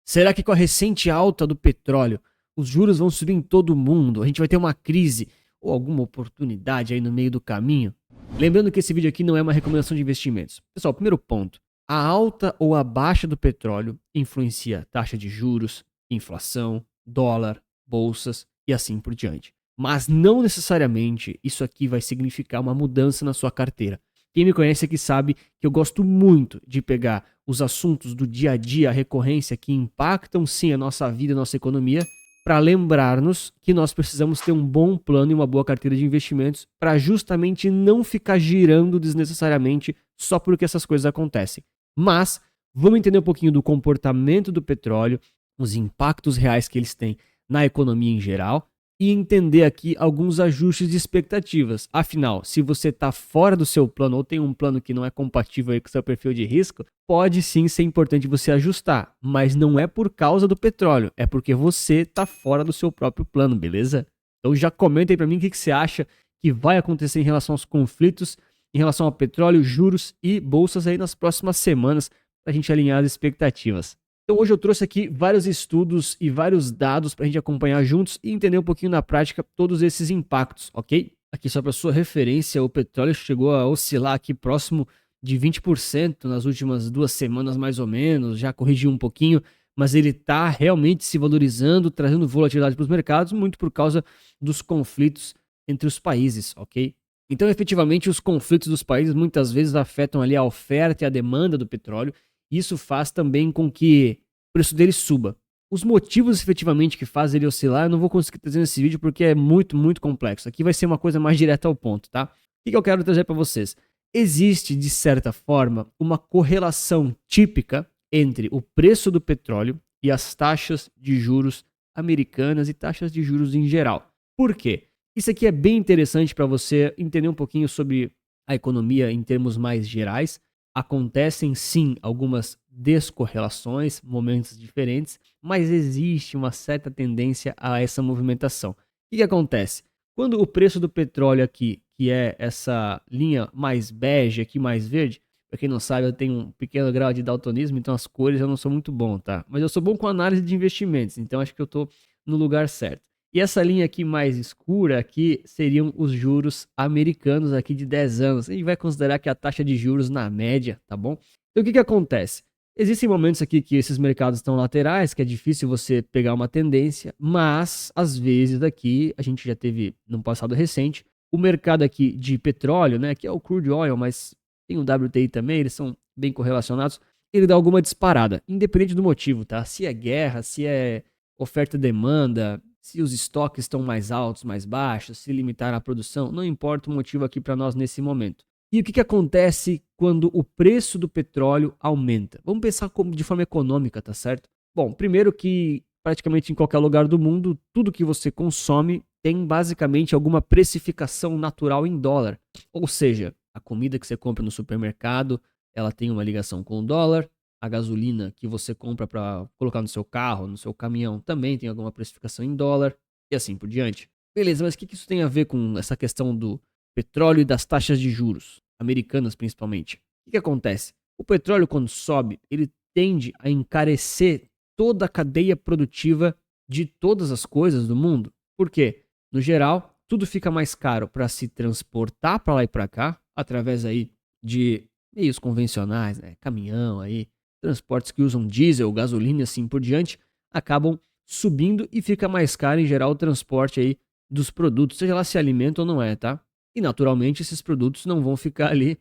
Será que com a recente alta do petróleo, os juros vão subir em todo o mundo? A gente vai ter uma crise ou alguma oportunidade aí no meio do caminho? Lembrando que esse vídeo aqui não é uma recomendação de investimentos. Pessoal, primeiro ponto. A alta ou a baixa do petróleo influencia taxa de juros, inflação, dólar, bolsas e assim por diante. Mas não necessariamente isso aqui vai significar uma mudança na sua carteira. Quem me conhece aqui sabe que eu gosto muito de pegar os assuntos do dia a dia, a recorrência, que impactam sim a nossa vida, a nossa economia, para lembrar-nos que nós precisamos ter um bom plano e uma boa carteira de investimentos para justamente não ficar girando desnecessariamente só porque essas coisas acontecem. Mas vamos entender um pouquinho do comportamento do petróleo, os impactos reais que eles têm na economia em geral e entender aqui alguns ajustes de expectativas. Afinal, se você está fora do seu plano ou tem um plano que não é compatível aí com o seu perfil de risco, pode sim ser importante você ajustar, mas não é por causa do petróleo, é porque você está fora do seu próprio plano, beleza? Então já comenta aí para mim o que você acha que vai acontecer em relação aos conflitos, em relação ao petróleo, juros e bolsas aí nas próximas semanas, para a gente alinhar as expectativas. Então hoje eu trouxe aqui vários estudos e vários dados para a gente acompanhar juntos e entender um pouquinho na prática todos esses impactos, ok? Aqui só para sua referência, o petróleo chegou a oscilar aqui próximo de 20% nas últimas 2 semanas mais ou menos, já corrigiu um pouquinho, mas ele está realmente se valorizando, trazendo volatilidade para os mercados, muito por causa dos conflitos entre os países, ok? Então efetivamente os conflitos dos países muitas vezes afetam ali a oferta e a demanda do petróleo. Isso faz também com que o preço dele suba. Os motivos efetivamente que faz ele oscilar, eu não vou conseguir trazer nesse vídeo porque é muito, muito complexo. Aqui vai ser uma coisa mais direta ao ponto, tá? O que eu quero trazer para vocês? Existe, de certa forma, uma correlação típica entre o preço do petróleo e as taxas de juros americanas e taxas de juros em geral. Por quê? Isso aqui é bem interessante para você entender um pouquinho sobre a economia em termos mais gerais. Acontecem sim algumas descorrelações, momentos diferentes, mas existe uma certa tendência a essa movimentação. O que acontece? Quando o preço do petróleo aqui, que é essa linha mais bege aqui, mais verde, para quem não sabe, eu tenho um pequeno grau de daltonismo, então as cores eu não sou muito bom, tá? Mas eu sou bom com análise de investimentos, então acho que eu estou no lugar certo. E essa linha aqui mais escura aqui seriam os juros americanos aqui de 10 anos. A gente vai considerar que a taxa de juros na média, tá bom? Então o que acontece? Existem momentos aqui que esses mercados estão laterais, que é difícil você pegar uma tendência, mas às vezes daqui, a gente já teve no passado recente, o mercado aqui de petróleo, né, que é o crude oil, mas tem o WTI também, eles são bem correlacionados, ele dá alguma disparada, independente do motivo, tá? Se é guerra, se é oferta e demanda, se os estoques estão mais altos, mais baixos, se limitaram a produção, não importa o motivo aqui para nós nesse momento. E o que acontece quando o preço do petróleo aumenta? Vamos pensar de forma econômica, tá certo? Bom, primeiro que praticamente em qualquer lugar do mundo, tudo que você consome tem basicamente alguma precificação natural em dólar. Ou seja, a comida que você compra no supermercado, ela tem uma ligação com o dólar. A gasolina que você compra para colocar no seu carro, no seu caminhão, também tem alguma precificação em dólar e assim por diante. Beleza, mas o que isso tem a ver com essa questão do petróleo e das taxas de juros, americanas principalmente? O que acontece? O petróleo, quando sobe, ele tende a encarecer toda a cadeia produtiva de todas as coisas do mundo. Por quê? No geral, tudo fica mais caro para se transportar para lá e para cá, através aí de meios convencionais, né? Caminhão aí, transportes que usam diesel, gasolina e assim por diante, acabam subindo e fica mais caro em geral o transporte aí dos produtos, seja lá se alimento ou não é, tá? E naturalmente esses produtos não vão ficar ali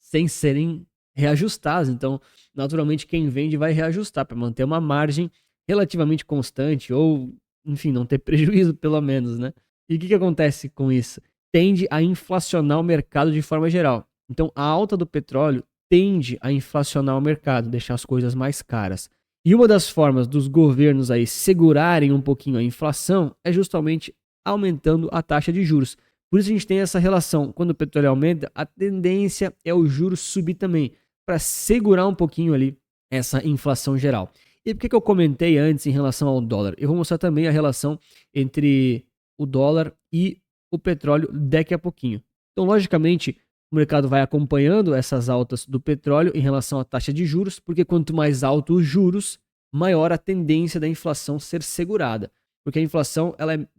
sem serem reajustados, então naturalmente quem vende vai reajustar para manter uma margem relativamente constante ou, enfim, não ter prejuízo pelo menos, né? E o que acontece com isso? Tende a inflacionar o mercado de forma geral. Então a alta do petróleo tende a inflacionar o mercado, deixar as coisas mais caras. E uma das formas dos governos aí segurarem um pouquinho a inflação é justamente aumentando a taxa de juros. Por isso a gente tem essa relação. Quando o petróleo aumenta, a tendência é o juros subir também, para segurar um pouquinho ali essa inflação geral. E por que eu comentei antes em relação ao dólar? Eu vou mostrar também a relação entre o dólar e o petróleo daqui a pouquinho. Então, logicamente, o mercado vai acompanhando essas altas do petróleo em relação à taxa de juros, porque quanto mais alto os juros, maior a tendência da inflação ser segurada. Porque a inflação,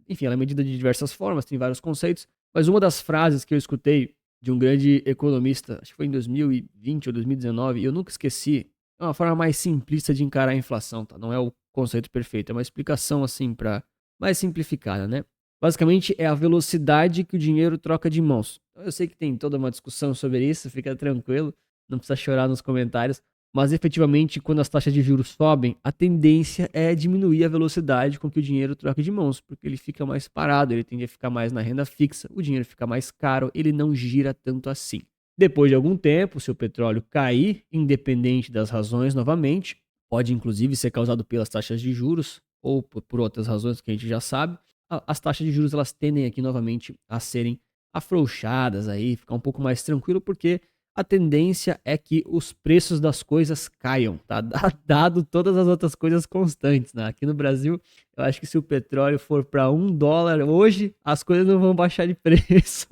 enfim, ela é medida de diversas formas, tem vários conceitos, mas uma das frases que eu escutei de um grande economista, acho que foi em 2020 ou 2019, e eu nunca esqueci, é uma forma mais simplista de encarar a inflação, tá? Não é o conceito perfeito, é uma explicação assim para mais simplificada, né? Basicamente é a velocidade que o dinheiro troca de mãos. Eu sei que tem toda uma discussão sobre isso, fica tranquilo, não precisa chorar nos comentários, mas efetivamente quando as taxas de juros sobem, a tendência é diminuir a velocidade com que o dinheiro troca de mãos, porque ele fica mais parado, ele tende a ficar mais na renda fixa, o dinheiro fica mais caro, ele não gira tanto assim. Depois de algum tempo, se o petróleo cair, independente das razões novamente, pode inclusive ser causado pelas taxas de juros ou por outras razões que a gente já sabe, as taxas de juros elas tendem aqui novamente a serem afrouxadas aí, ficar um pouco mais tranquilo, porque a tendência é que os preços das coisas caiam, tá? Dado todas as outras coisas constantes, né? Aqui no Brasil, eu acho que se o petróleo for para $1 hoje, as coisas não vão baixar de preço,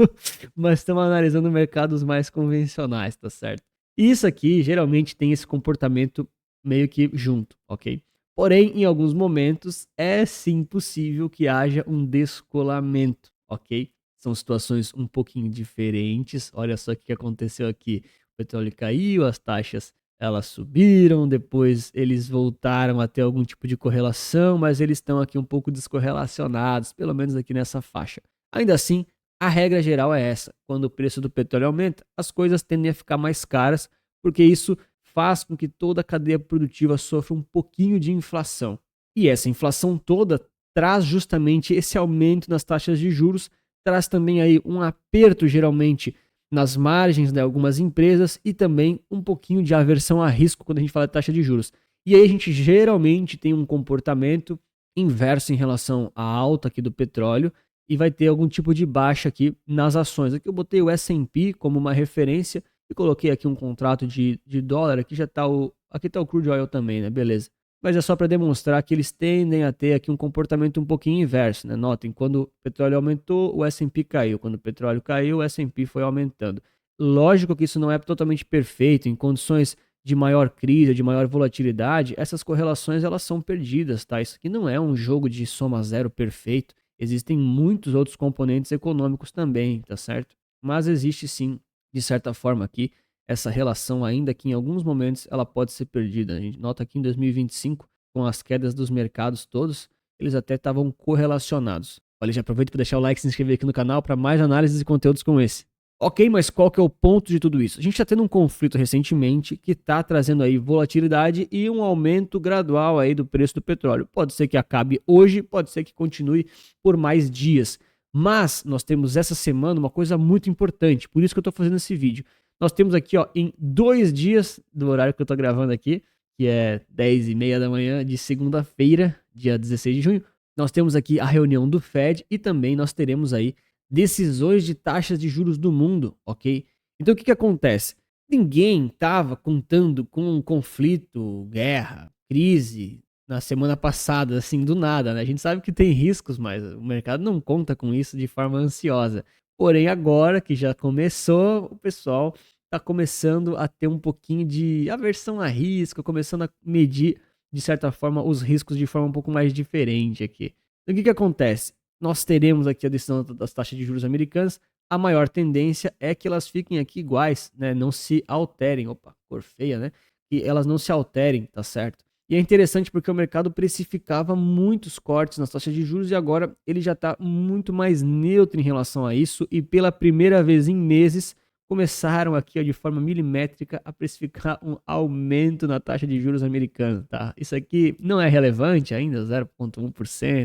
mas estamos analisando mercados mais convencionais, tá certo? E isso aqui geralmente tem esse comportamento meio que junto, ok? Porém, em alguns momentos, é sim possível que haja um descolamento, ok? São situações um pouquinho diferentes. Olha só o que aconteceu aqui. O petróleo caiu, as taxas elas subiram, depois eles voltaram a ter algum tipo de correlação, mas eles estão aqui um pouco descorrelacionados, pelo menos aqui nessa faixa. Ainda assim, a regra geral é essa. Quando o preço do petróleo aumenta, as coisas tendem a ficar mais caras, porque isso faz com que toda a cadeia produtiva sofra um pouquinho de inflação. E essa inflação toda traz justamente esse aumento nas taxas de juros, traz também aí um aperto geralmente nas margens de algumas empresas e também um pouquinho de aversão a risco quando a gente fala de taxa de juros. E aí a gente geralmente tem um comportamento inverso em relação à alta aqui do petróleo e vai ter algum tipo de baixa aqui nas ações. Aqui eu botei o S&P como uma referência e coloquei aqui um contrato de dólar, aqui já está aqui está o crude oil também, né? Beleza. Mas é só para demonstrar que eles tendem a ter aqui um comportamento um pouquinho inverso, né? Notem, quando o petróleo aumentou, o S&P caiu. Quando o petróleo caiu, o S&P foi aumentando. Lógico que isso não é totalmente perfeito. Em condições de maior crise, de maior volatilidade, essas correlações elas são perdidas, tá? Isso aqui não é um jogo de soma zero perfeito. Existem muitos outros componentes econômicos também, tá certo? Mas existe sim, de certa forma aqui, essa relação, ainda que em alguns momentos ela pode ser perdida. A gente nota que em 2025, com as quedas dos mercados todos, eles até estavam correlacionados. Olha, já aproveito para deixar o like e se inscrever aqui no canal para mais análises e conteúdos como esse. Ok, mas qual que é o ponto de tudo isso? A gente está tendo um conflito recentemente que está trazendo aí volatilidade e um aumento gradual aí do preço do petróleo. Pode ser que acabe hoje, pode ser que continue por mais dias. Mas nós temos essa semana uma coisa muito importante, por isso que eu estou fazendo esse vídeo. Nós temos aqui, ó, em 2 dias do horário que eu tô gravando aqui, que é 10h30 da manhã de segunda-feira, dia 16 de junho, nós temos aqui a reunião do Fed e também nós teremos aí decisões de taxas de juros do mundo, ok? Então o que acontece? Ninguém estava contando com um conflito, guerra, crise na semana passada, assim, do nada, né? A gente sabe que tem riscos, mas o mercado não conta com isso de forma ansiosa. Porém, agora que já começou, o pessoal está começando a ter um pouquinho de aversão a risco, começando a medir, de certa forma, os riscos de forma um pouco mais diferente aqui. Então, o que acontece? Nós teremos aqui a decisão das taxas de juros americanas. A maior tendência é que elas fiquem aqui iguais, né? Não se alterem. Opa, cor feia, né? Que elas não se alterem, tá certo? E é interessante porque o mercado precificava muitos cortes nas taxas de juros e agora ele já está muito mais neutro em relação a isso e pela primeira vez em meses começaram aqui ó, de forma milimétrica a precificar um aumento na taxa de juros americana, tá? Isso aqui não é relevante ainda, 0,1%,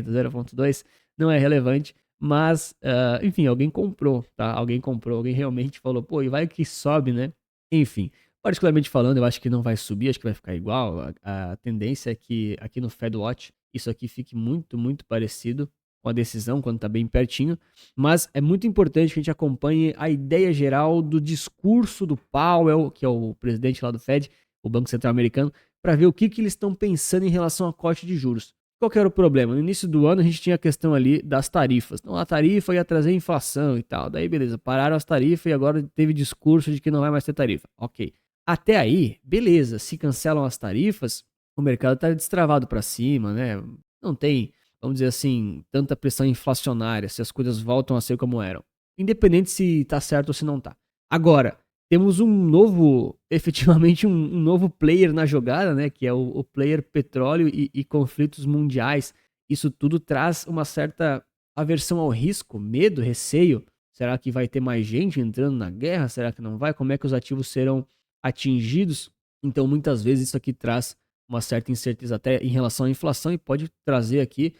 0,2%, não é relevante, mas, enfim, alguém comprou, tá? Alguém comprou, alguém realmente falou, pô, e vai que sobe, né? Enfim, particularmente falando, eu acho que não vai subir, acho que vai ficar igual. A tendência é que aqui no FedWatch isso aqui fique muito, muito parecido com a decisão, quando está bem pertinho. Mas é muito importante que a gente acompanhe a ideia geral do discurso do Powell, que é o presidente lá do Fed, o Banco Central Americano, para ver o que eles estão pensando em relação a corte de juros. Qual que era o problema? No início do ano a gente tinha a questão ali das tarifas. Então a tarifa ia trazer inflação e tal. Daí beleza, pararam as tarifas e agora teve discurso de que não vai mais ter tarifa. Ok. Até aí, beleza, se cancelam as tarifas, o mercado está destravado para cima, né? Não tem, vamos dizer assim, tanta pressão inflacionária se as coisas voltam a ser como eram. Independente se está certo ou se não está. Agora, temos um novo, efetivamente um novo player na jogada, né? Que é o player petróleo e conflitos mundiais. Isso tudo traz uma certa aversão ao risco, medo, receio. Será que vai ter mais gente entrando na guerra? Será que não vai? Como é que os ativos serão atingidos? Então, muitas vezes isso aqui traz uma certa incerteza até em relação à inflação e pode trazer aqui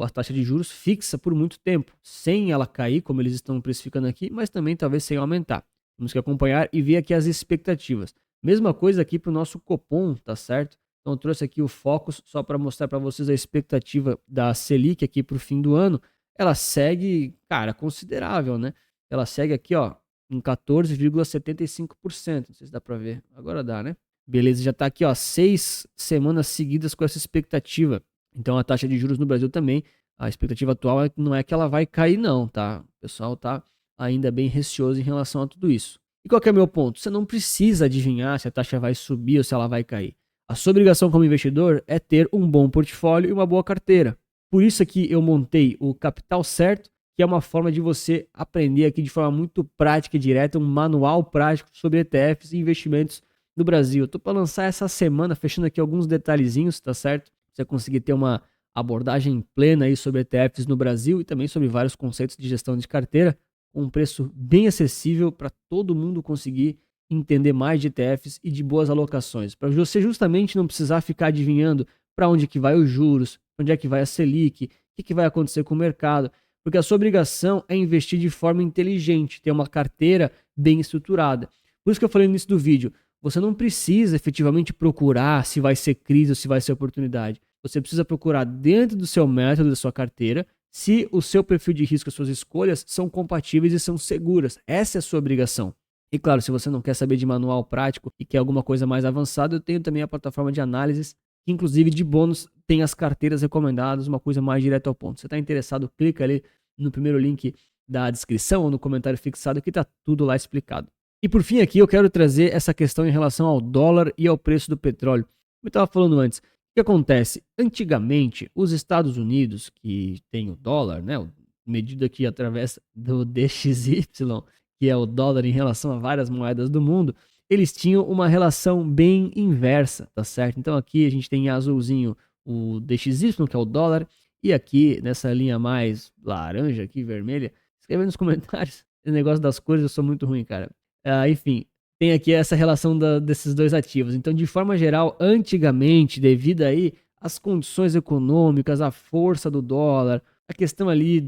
a taxa de juros fixa por muito tempo, sem ela cair, como eles estão precificando aqui, mas também talvez sem aumentar. Temos que acompanhar e ver aqui as expectativas. Mesma coisa aqui para o nosso Copom, tá certo? Então eu trouxe aqui o Focus só para mostrar para vocês a expectativa da Selic aqui para o fim do ano. Ela segue, cara, considerável, né? Ela segue aqui, ó, em 14,75%. Não sei se dá para ver. Agora dá, né? Beleza, já está aqui, ó, 6 semanas seguidas com essa expectativa. Então a taxa de juros no Brasil também, a expectativa atual não é que ela vai cair não, tá? O pessoal tá ainda bem receoso em relação a tudo isso. E qual que é o meu ponto? Você não precisa adivinhar se a taxa vai subir ou se ela vai cair. A sua obrigação como investidor é ter um bom portfólio e uma boa carteira. Por isso aqui eu montei o Capital Certo, que é uma forma de você aprender aqui de forma muito prática e direta, um manual prático sobre ETFs e investimentos no Brasil. Eu tô para lançar essa semana, fechando aqui alguns detalhezinhos, tá certo? Você conseguir ter uma abordagem plena aí sobre ETFs no Brasil e também sobre vários conceitos de gestão de carteira, com um preço bem acessível para todo mundo conseguir entender mais de ETFs e de boas alocações. Para você justamente não precisar ficar adivinhando para onde que vai os juros, onde é que vai a Selic, o que vai acontecer com o mercado, porque a sua obrigação é investir de forma inteligente, ter uma carteira bem estruturada. Por isso que eu falei no início do vídeo, você não precisa efetivamente procurar se vai ser crise ou se vai ser oportunidade. Você precisa procurar dentro do seu método, da sua carteira, se o seu perfil de risco, as suas escolhas são compatíveis e são seguras. Essa é a sua obrigação. E claro, se você não quer saber de manual prático e quer alguma coisa mais avançada, eu tenho também a plataforma de análises, que inclusive de bônus tem as carteiras recomendadas, uma coisa mais direta ao ponto. Se você está interessado, clica ali no primeiro link da descrição ou no comentário fixado que está tudo lá explicado. E por fim aqui eu quero trazer essa questão em relação ao dólar e ao preço do petróleo. Como eu estava falando antes, o que acontece? Antigamente, os Estados Unidos, que tem o dólar, né, medido aqui através do DXY, que é o dólar em relação a várias moedas do mundo, eles tinham uma relação bem inversa, tá certo? Então aqui a gente tem em azulzinho o DXY, que é o dólar, e aqui nessa linha mais laranja aqui, vermelha, escreve nos comentários. Esse negócio das cores eu sou muito ruim, cara. Enfim, tem aqui essa relação desses dois ativos. Então, de forma geral, antigamente, devido aí às condições econômicas, à força do dólar, a questão ali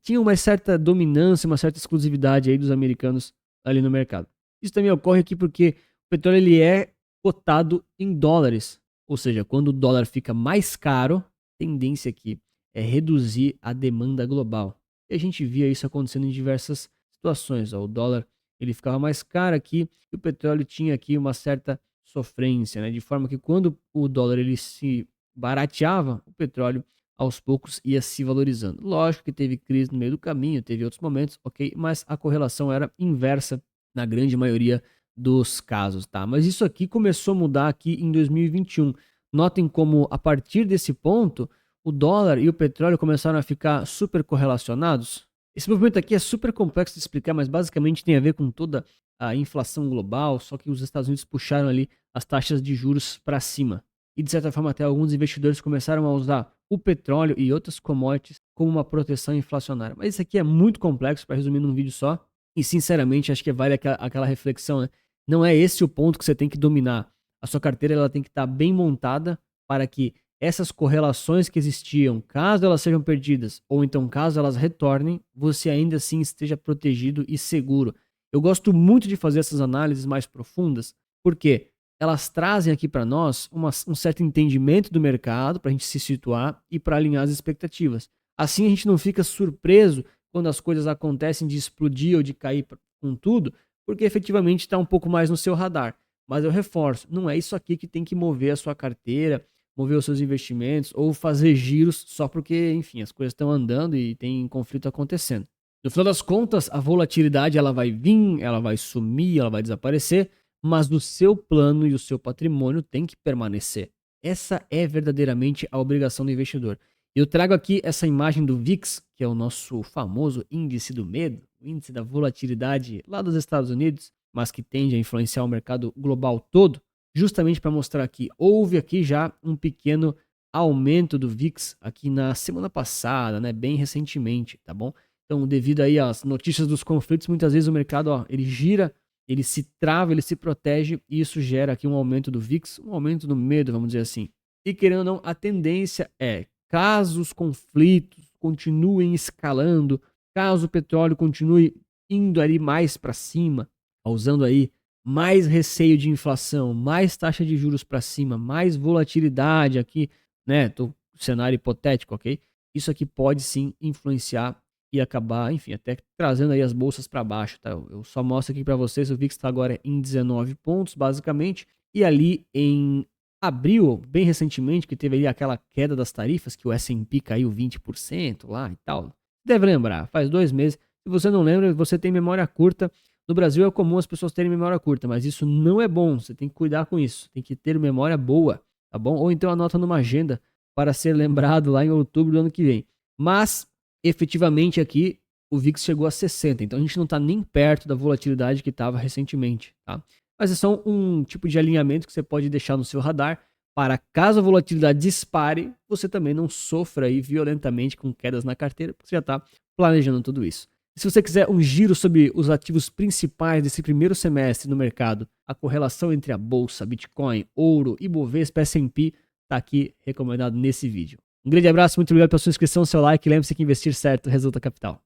tinha uma certa dominância, uma certa exclusividade aí dos americanos ali no mercado. Isso também ocorre aqui porque o petróleo ele é cotado em dólares. Ou seja, quando o dólar fica mais caro, a tendência aqui é reduzir a demanda global. E a gente via isso acontecendo em diversas situações. O dólar ele ficava mais caro aqui e o petróleo tinha aqui uma certa sofrência, né? De forma que quando o dólar ele se barateava, o petróleo aos poucos ia se valorizando. Lógico que teve crise no meio do caminho, teve outros momentos, ok? Mas a correlação era inversa na grande maioria dos casos, tá? Mas isso aqui começou a mudar aqui em 2021. Notem como a partir desse ponto o dólar e o petróleo começaram a ficar super correlacionados. Esse movimento aqui é super complexo de explicar, mas basicamente tem a ver com toda a inflação global, só que os Estados Unidos puxaram ali as taxas de juros para cima. E de certa forma até alguns investidores começaram a usar o petróleo e outras commodities como uma proteção inflacionária. Mas isso aqui é muito complexo para resumir num vídeo só. E sinceramente acho que vale aquela reflexão, né? Não é esse o ponto que você tem que dominar. A sua carteira ela tem que estar bem montada para que essas correlações que existiam, caso elas sejam perdidas ou então caso elas retornem, você ainda assim esteja protegido e seguro. Eu gosto muito de fazer essas análises mais profundas, porque elas trazem aqui para nós um certo entendimento do mercado para a gente se situar e para alinhar as expectativas. Assim a gente não fica surpreso quando as coisas acontecem de explodir ou de cair com tudo, porque efetivamente está um pouco mais no seu radar. Mas eu reforço, não é isso aqui que tem que mover a sua carteira, mover os seus investimentos ou fazer giros só porque, enfim, as coisas estão andando e tem conflito acontecendo. No final das contas, a volatilidade ela vai vir, ela vai sumir, ela vai desaparecer, mas o seu plano e o seu patrimônio tem que permanecer. Essa é verdadeiramente a obrigação do investidor. Eu trago aqui essa imagem do VIX, que é o nosso famoso índice do medo, o índice da volatilidade lá dos Estados Unidos, mas que tende a influenciar o mercado global todo, justamente para mostrar que houve aqui já um pequeno aumento do VIX aqui na semana passada, né, bem recentemente, tá bom? Então, devido aí às notícias dos conflitos, muitas vezes o mercado, ó, ele gira, ele se trava, ele se protege e isso gera aqui um aumento do VIX, um aumento do medo, vamos dizer assim. E querendo ou não, a tendência é, caso os conflitos continuem escalando, caso o petróleo continue indo ali mais para cima, causando aí mais receio de inflação, mais taxa de juros para cima, mais volatilidade aqui, né? Cenário hipotético, ok? Isso aqui pode sim influenciar e acabar, enfim, até trazendo aí as bolsas para baixo, tá? Eu só mostro aqui para vocês, o VIX está agora em 19 pontos, basicamente, e ali em abril, bem recentemente, que teve ali aquela queda das tarifas, que o S&P caiu 20% lá e tal. Deve lembrar, faz 2 meses. Se você não lembra, você tem memória curta. No Brasil é comum as pessoas terem memória curta, mas isso não é bom, você tem que cuidar com isso, tem que ter memória boa, tá bom? Ou então anota numa agenda para ser lembrado lá em outubro do ano que vem. Mas efetivamente aqui o VIX chegou a 60, então a gente não está nem perto da volatilidade que estava recentemente, tá? Mas é só um tipo de alinhamento que você pode deixar no seu radar para caso a volatilidade dispare, você também não sofra aí violentamente com quedas na carteira, porque você já está planejando tudo isso. E se você quiser um giro sobre os ativos principais desse primeiro semestre no mercado, a correlação entre a bolsa, Bitcoin, ouro, Ibovespa, S&P, está aqui recomendado nesse vídeo. Um grande abraço, muito obrigado pela sua inscrição, seu like. Lembre-se que investir certo resulta capital.